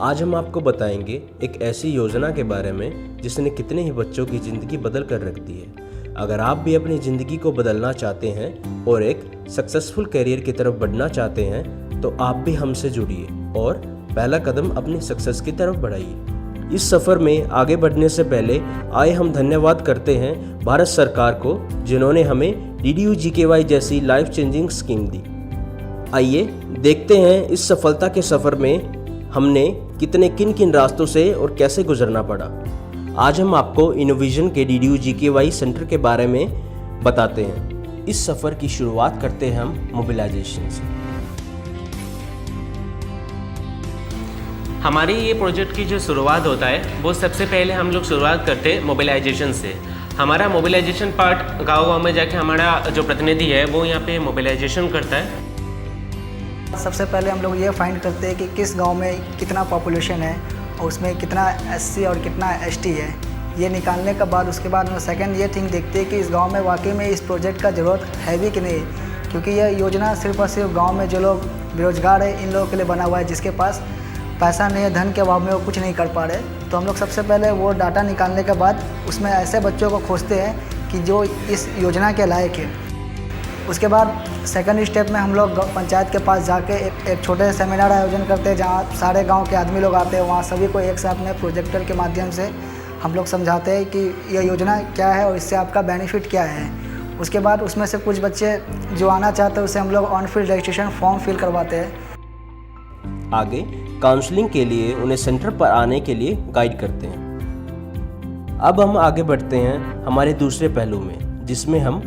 आज हम आपको बताएंगे एक ऐसी योजना के बारे में जिसने कितने ही बच्चों की ज़िंदगी बदल कर रख दी है। अगर आप भी अपनी ज़िंदगी को बदलना चाहते हैं और एक सक्सेसफुल करियर की तरफ बढ़ना चाहते हैं तो आप भी हमसे जुड़िए और पहला कदम अपनी सक्सेस की तरफ बढ़ाइए। इस सफ़र में आगे बढ़ने से पहले आए हम धन्यवाद करते हैं भारत सरकार को, जिन्होंने हमें DDU-GKY जैसी लाइफ चेंजिंग स्कीम दी। आइए देखते हैं इस सफलता के सफ़र में हमने किन किन रास्तों से और कैसे गुजरना पड़ा। आज हम आपको इनोविजन के DDU-GKY सेंटर के बारे में बताते हैं। इस सफ़र की शुरुआत करते हैं हम मोबिलाइजेशन से। हमारी ये प्रोजेक्ट की जो शुरुआत होता है वो सबसे पहले हम लोग शुरुआत करते हैं मोबिलाइजेशन से। हमारा मोबिलाइजेशन पार्ट गाँव में जाके हमारा जो प्रतिनिधि है वो यहाँ पे मोबिलाइजेशन करता है। सबसे पहले हम लोग ये फाइंड करते हैं कि किस गांव में कितना पॉपुलेशन है और उसमें कितना SC और कितना ST है। ये निकालने के बाद उसके बाद में सेकंड ये थिंग देखते हैं कि इस गांव में वाकई में इस प्रोजेक्ट का ज़रूरत है भी कि नहीं, क्योंकि यह योजना सिर्फ और सिर्फ गांव में जो लोग बेरोजगार है इन लोगों के लिए बना हुआ है, जिसके पास पैसा नहीं है, धन के अभाव में वो कुछ नहीं कर पा रहे। तो हम लोग सबसे पहले वो डाटा निकालने के बाद उसमें ऐसे बच्चों को खोजते हैं कि जो इस योजना के लायक है। उसके बाद सेकंड स्टेप में हम लोग पंचायत के पास जाके एक छोटे से सेमिनार आयोजन करते हैं, जहाँ सारे गांव के आदमी लोग आते हैं। वहाँ सभी को एक साथ में प्रोजेक्टर के माध्यम से हम लोग समझाते हैं कि यह योजना क्या है और इससे आपका बेनिफिट क्या है। उसके बाद उसमें से कुछ बच्चे जो आना चाहते हैं उसे हम लोग on field registration form fill करवाते हैं। आगे काउंसलिंग के लिए उन्हें सेंटर पर आने के लिए गाइड करते हैं। अब हम आगे बढ़ते हैं हमारे दूसरे पहलू में, जिसमें हम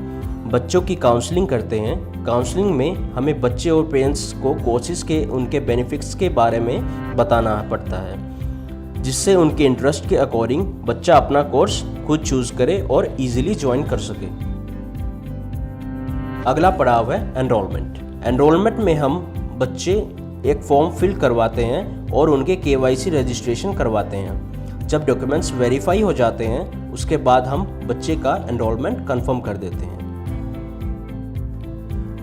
बच्चों की काउंसलिंग करते हैं। काउंसलिंग में हमें बच्चे और पेरेंट्स को कोर्सेज के उनके बेनिफिट्स के बारे में बताना पड़ता है, जिससे उनके इंटरेस्ट के अकॉर्डिंग बच्चा अपना कोर्स खुद चूज़ करे और इजीली ज्वाइन कर सके। अगला पड़ाव है एनरोलमेंट। एनरोलमेंट में हम बच्चे एक फॉर्म फिल करवाते हैं और उनके KYC रजिस्ट्रेशन करवाते हैं। जब डॉक्यूमेंट्स वेरीफाई हो जाते हैं उसके बाद हम बच्चे का एनरोलमेंट कंफर्म कर देते हैं।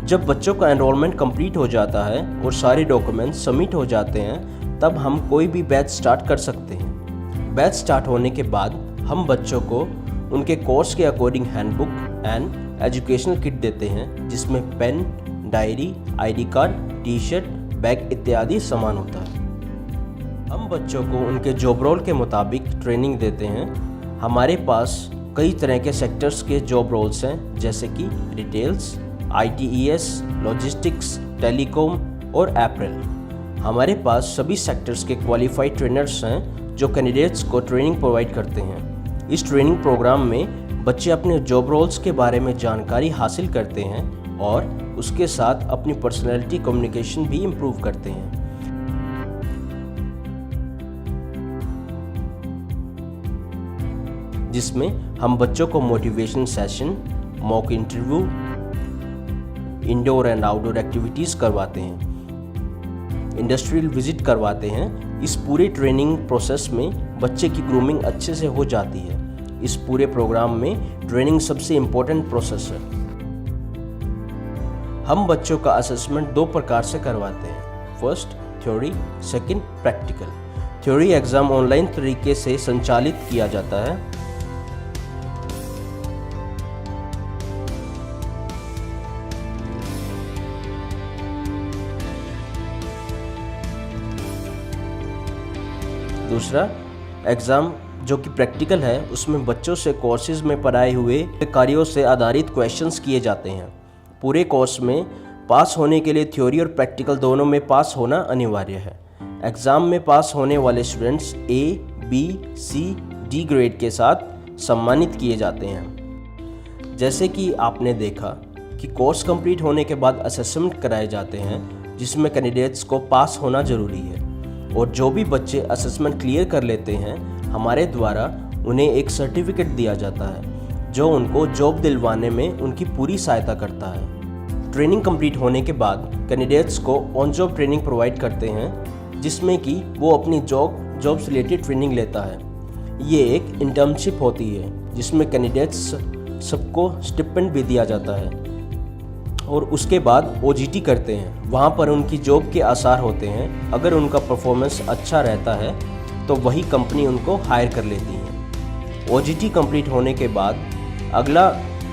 जब बच्चों का एनरोलमेंट कंप्लीट हो जाता है और सारे डॉक्यूमेंट्स सबमिट हो जाते हैं तब हम कोई भी बैच स्टार्ट कर सकते हैं। बैच स्टार्ट होने के बाद हम बच्चों को उनके कोर्स के according handbook and educational kit देते हैं, जिसमें pen, diary, ID card, T-shirt, bag इत्यादि सामान होता है। हम बच्चों को उनके जॉब रोल के मुताबिक ट्रेनिंग देते हैं। हमारे पास कई तरह के सेक्टर्स के जॉब रोल्स हैं, जैसे कि रिटेल्स, ITES, लॉजिस्टिक्स, टेलीकॉम और एपरल। हमारे पास सभी सेक्टर्स के क्वालिफाइड ट्रेनर्स हैं जो कैंडिडेट्स को ट्रेनिंग प्रोवाइड करते हैं। इस ट्रेनिंग प्रोग्राम में बच्चे अपने जॉब रोल्स के बारे में जानकारी हासिल करते हैं और उसके साथ अपनी पर्सनैलिटी कम्युनिकेशन भी इम्प्रूव करते हैं। जिसमें हम बच्चों को motivation session, mock interview, indoor and outdoor activities करवाते हैं, इंडस्ट्रियल विजिट करवाते हैं। इस पूरे ट्रेनिंग प्रोसेस में बच्चे की ग्रूमिंग अच्छे से हो जाती है। इस पूरे प्रोग्राम में ट्रेनिंग सबसे इम्पोर्टेंट प्रोसेस है। हम बच्चों का असेसमेंट 2 प्रकार से करवाते हैं, first theory, second practical. Theory exam online तरीके से संचालित किया जाता है। दूसरा एग्ज़ाम जो कि प्रैक्टिकल है, उसमें बच्चों से कोर्सेज में पढ़ाए हुए कार्यों से आधारित क्वेश्चंस किए जाते हैं। पूरे कोर्स में पास होने के लिए थ्योरी और प्रैक्टिकल दोनों में पास होना अनिवार्य है। एग्ज़ाम में पास होने वाले students A, B, C, D grade के साथ सम्मानित किए जाते हैं। जैसे कि आपने देखा कि कोर्स कंप्लीट होने के बाद असेसमेंट कराए जाते हैं, जिसमें कैंडिडेट्स को पास होना ज़रूरी है। और जो भी बच्चे असेसमेंट क्लियर कर लेते हैं, हमारे द्वारा उन्हें एक सर्टिफिकेट दिया जाता है जो उनको जॉब दिलवाने में उनकी पूरी सहायता करता है। ट्रेनिंग कंप्लीट होने के बाद कैंडिडेट्स को ऑन जॉब ट्रेनिंग प्रोवाइड करते हैं, जिसमें कि वो अपनी जॉब से रिलेटेड ट्रेनिंग लेता है। ये एक इंटर्नशिप होती है जिसमें कैंडिडेट्स सबको स्टिपेंड भी दिया जाता है। और उसके बाद OJT करते हैं। वहाँ पर उनकी जॉब के आसार होते हैं। अगर उनका परफॉर्मेंस अच्छा रहता है तो वही कंपनी उनको हायर कर लेती है। OJT कंप्लीट होने के बाद अगला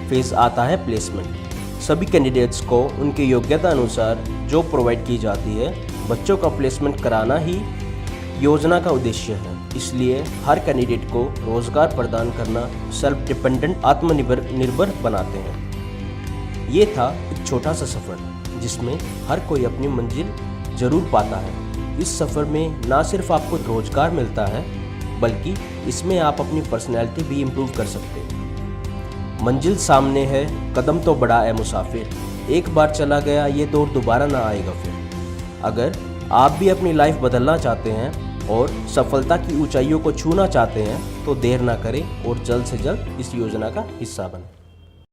फेज़ आता है प्लेसमेंट। सभी कैंडिडेट्स को उनकी योग्यता अनुसार जॉब प्रोवाइड की जाती है। बच्चों का प्लेसमेंट कराना ही योजना का उद्देश्य है। इसलिए हर कैंडिडेट को रोज़गार प्रदान करना सेल्फ डिपेंडेंट आत्मनिर्भर बनाते हैं। ये था एक छोटा सा सफ़र जिसमें हर कोई अपनी मंजिल ज़रूर पाता है। इस सफ़र में ना सिर्फ आपको रोज़गार मिलता है बल्कि इसमें आप अपनी पर्सनैलिटी भी इम्प्रूव कर सकते हैं। मंजिल सामने है, कदम तो बढ़ा है मुसाफिर। एक बार चला गया ये दौर दोबारा ना आएगा फिर। अगर आप भी अपनी लाइफ बदलना चाहते हैं और सफलता की ऊंचाइयों को छूना चाहते हैं तो देर ना करें और जल्द से जल्द इस योजना का हिस्सा बनें।